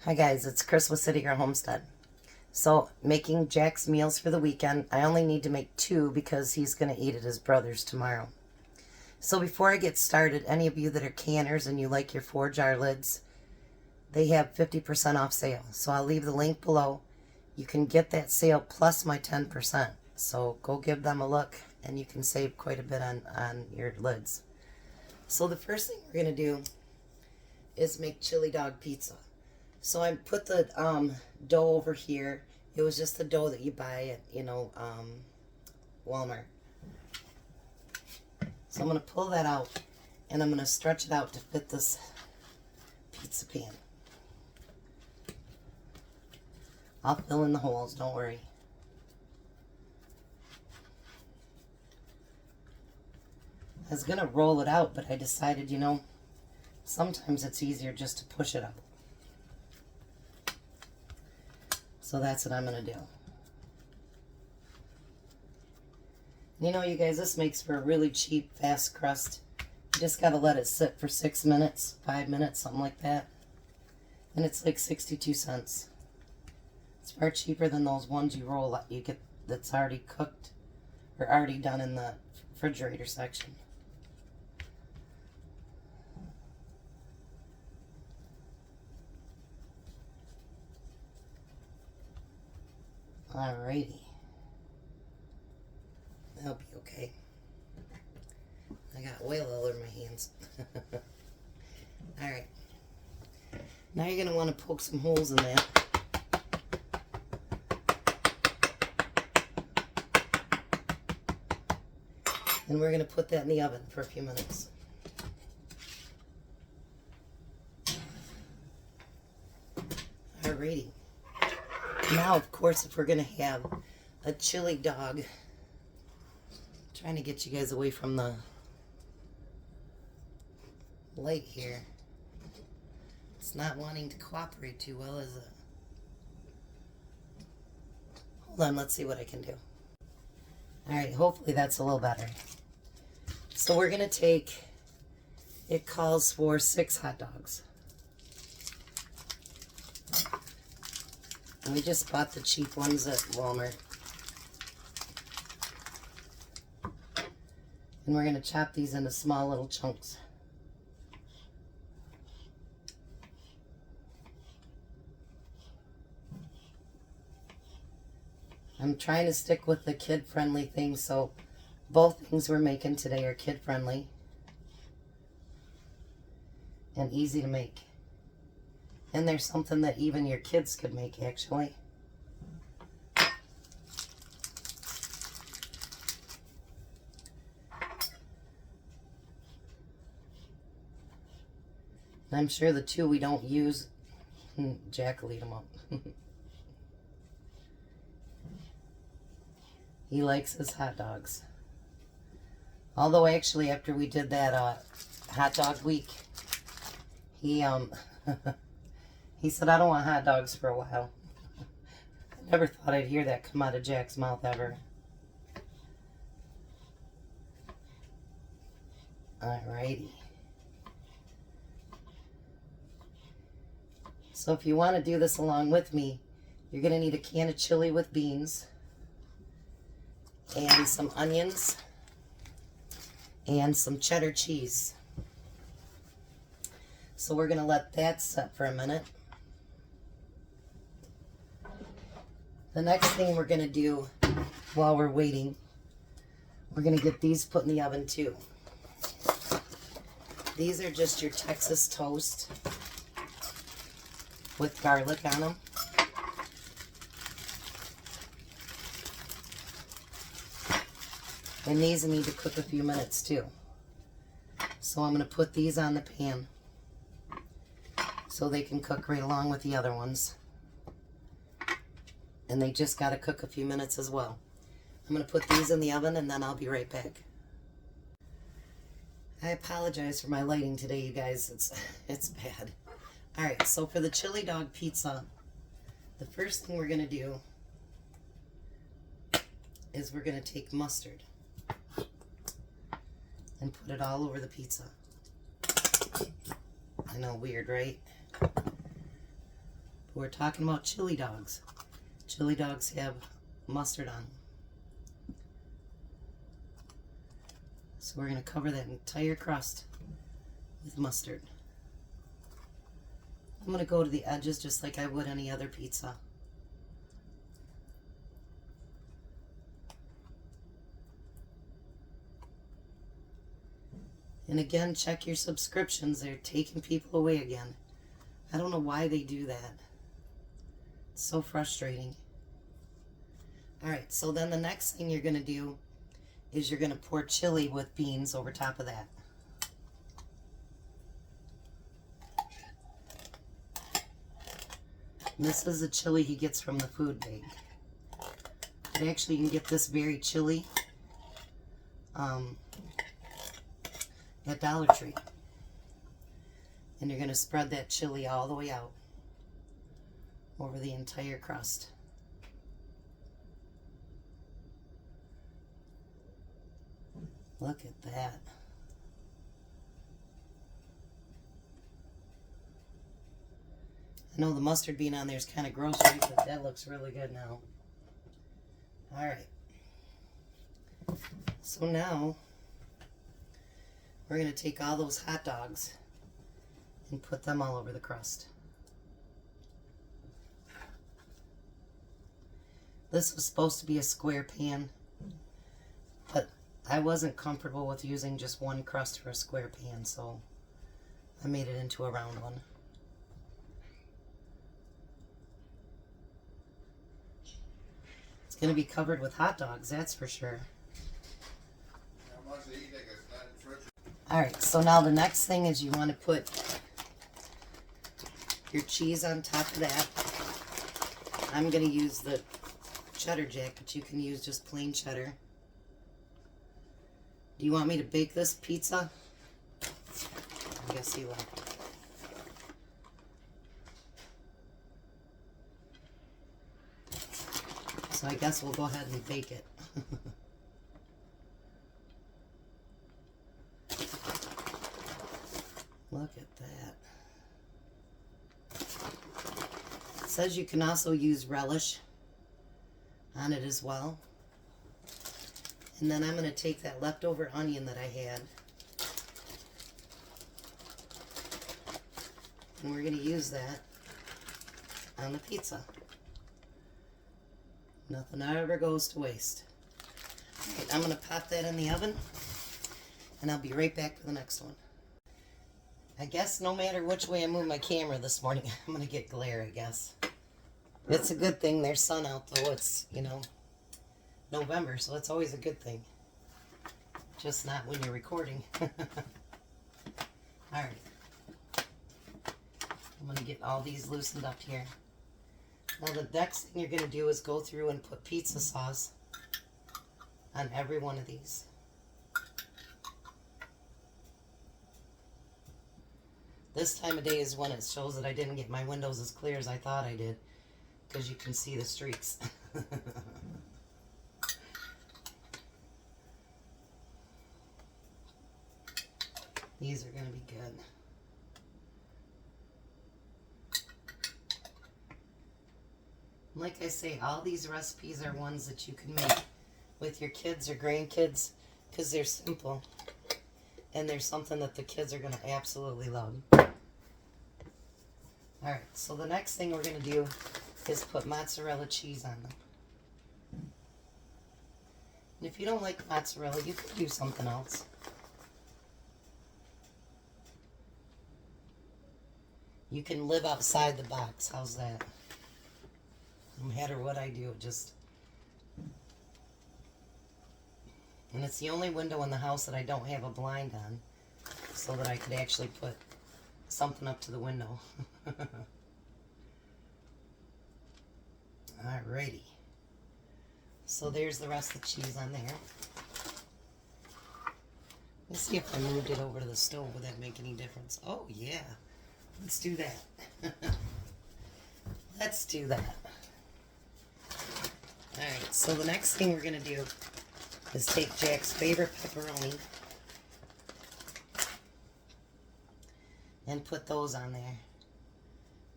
Hi guys, it's Chris with City Girl Homestead. So, making Jack's meals for the weekend. I only need to make 2 because he's going to eat at his brother's tomorrow. So before I get started, any of you that are canners and you like your 4-jar lids, they have 50% off sale. So I'll leave the link below. You can get that sale plus my 10%. So go give them a look and you can save quite a bit on your lids. So the first thing we're going to do is make chili dog pizza. So I put the dough over here. It was just the dough that you buy at, Walmart. So I'm going to pull that out and I'm going to stretch it out to fit this pizza pan. I'll fill in the holes, don't worry. I was going to roll it out, but I decided, sometimes it's easier just to push it out. So that's what I'm going to do. You guys, this makes for a really cheap, fast crust. You just got to let it sit for 6 minutes, 5 minutes, something like that. And it's like 62 cents. It's far cheaper than those ones you get that's already cooked or already done in the refrigerator section. Alrighty. That'll be okay. I got oil all over my hands. Alright. Now you're going to want to poke some holes in that. And we're going to put that in the oven for a few minutes. Alrighty. Now, of course, if we're going to have a chili dog, trying to get you guys away from the light here. It's not wanting to cooperate too well, is it? Hold on, let's see what I can do. Alright, hopefully that's a little better. So we're going to take, it calls for 6 hot dogs. And we just bought the cheap ones at Walmart. And we're going to chop these into small little chunks. I'm trying to stick with the kid-friendly things, so both things we're making today are kid-friendly and easy to make. And there's something that even your kids could make, actually. And I'm sure the 2 we don't use, Jack will eat them up. He likes his hot dogs. Although, actually, after we did that hot dog week, he he said, I don't want hot dogs for a while. I never thought I'd hear that come out of Jack's mouth ever. Alrighty. So if you want to do this along with me, you're going to need a can of chili with beans and some onions and some cheddar cheese. So we're going to let that set for a minute. The next thing we're going to do while we're waiting, we're going to get these put in the oven too. These are just your Texas toast with garlic on them. And these need to cook a few minutes too. So I'm going to put these on the pan so they can cook right along with the other ones. And they just got to cook a few minutes as well. I'm going to put these in the oven and then I'll be right back. I apologize for my lighting today, you guys. It's bad. Alright, so for the chili dog pizza, the first thing we're going to do is we're going to take mustard and put it all over the pizza. I know, weird, right? We're talking about chili dogs. Chili dogs have mustard on them. So we're going to cover that entire crust with mustard. I'm going to go to the edges just like I would any other pizza. And again, check your subscriptions. They're taking people away again. I don't know why they do that. It's so frustrating. Alright, so then the next thing you're going to do is you're going to pour chili with beans over top of that. And this is the chili he gets from the food bag. But actually you can get this very chili at Dollar Tree. And you're going to spread that chili all the way out over the entire crust. Look at that. I know the mustard being on there is kind of gross, but that looks really good now. Alright. So now we're going to take all those hot dogs and put them all over the crust. This was supposed to be a square pan, but I wasn't comfortable with using just one crust for a square pan, so I made it into a round one. It's going to be covered with hot dogs, that's for sure. Alright, so now the next thing is you want to put your cheese on top of that. I'm going to use the cheddar jack, but you can use just plain cheddar. Do you want me to bake this pizza? I guess you will. So I guess we'll go ahead and bake it. Look at that. It says you can also use relish on it as well. And then I'm going to take that leftover onion that I had, and we're going to use that on the pizza. Nothing ever goes to waste. Right, I'm going to pop that in the oven, and I'll be right back for the next one. I guess no matter which way I move my camera this morning, I'm going to get glare, I guess. It's a good thing there's sun out, though. It's, you know, November, so it's always a good thing. Just not when you're recording. Alright. I'm going to get all these loosened up here. Now the next thing you're going to do is go through and put pizza sauce on every one of these. This time of day is when it shows that I didn't get my windows as clear as I thought I did, because you can see the streaks. These are going to be good. Like I say, all these recipes are ones that you can make with your kids or grandkids because they're simple. And they're something that the kids are going to absolutely love. Alright, so the next thing we're going to do is put mozzarella cheese on them. And if you don't like mozzarella, you can do something else. You can live outside the box. How's that? No matter what I do, it just... And it's the only window in the house that I don't have a blind on, so that I could actually put something up to the window. Alrighty. So there's the rest of the cheese on there. Let's see if I moved it over to the stove. Would that make any difference? Oh, yeah. Let's do that. Let's do that. Alright, so the next thing we're going to do is take Jack's favorite pepperoni and put those on there.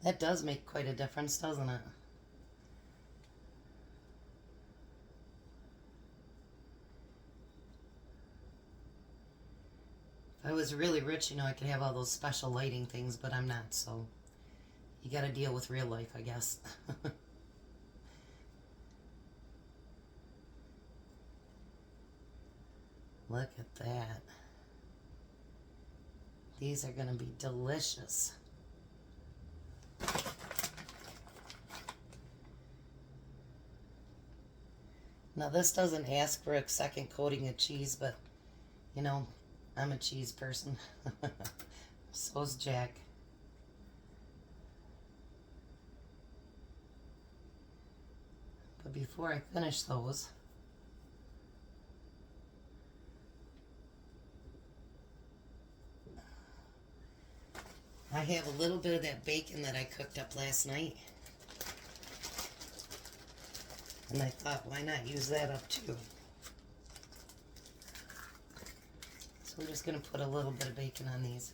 That does make quite a difference, doesn't it? If I was really rich, you know, I could have all those special lighting things, but I'm not, so you gotta deal with real life, I guess. Look at that. These are gonna be delicious. Now this doesn't ask for a second coating of cheese, but you know, I'm a cheese person. So's Jack. But before I finish those, I have a little bit of that bacon that I cooked up last night. And I thought, why not use that up too? So I'm just going to put a little bit of bacon on these.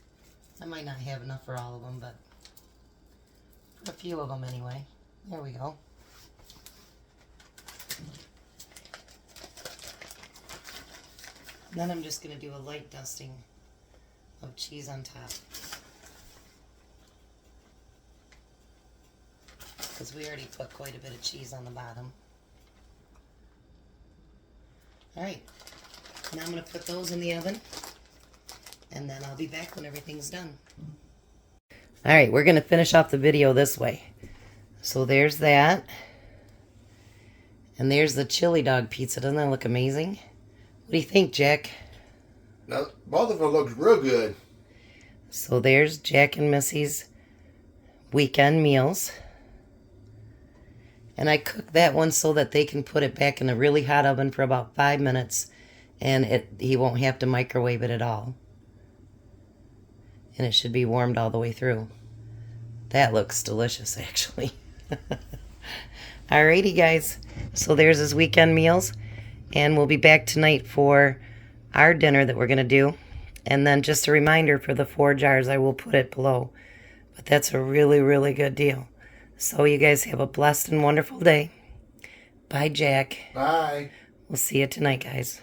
I might not have enough for all of them, but for a few of them anyway. There we go. And then I'm just going to do a light dusting of cheese on top. Because we already put quite a bit of cheese on the bottom. Alright, now I'm going to put those in the oven, and then I'll be back when everything's done. Alright, we're going to finish off the video this way. So there's that. And there's the chili dog pizza. Doesn't that look amazing? What do you think, Jack? Now, both of them look real good. So there's Jack and Missy's weekend meals. And I cooked that one so that they can put it back in a really hot oven for about 5 minutes. And he won't have to microwave it at all. And it should be warmed all the way through. That looks delicious, actually. Alrighty, guys. So there's his weekend meals. And we'll be back tonight for our dinner that we're going to do. And then just a reminder, for the 4 jars, I will put it below. But that's a really, really good deal. So you guys have a blessed and wonderful day. Bye, Jack. Bye. We'll see you tonight, guys.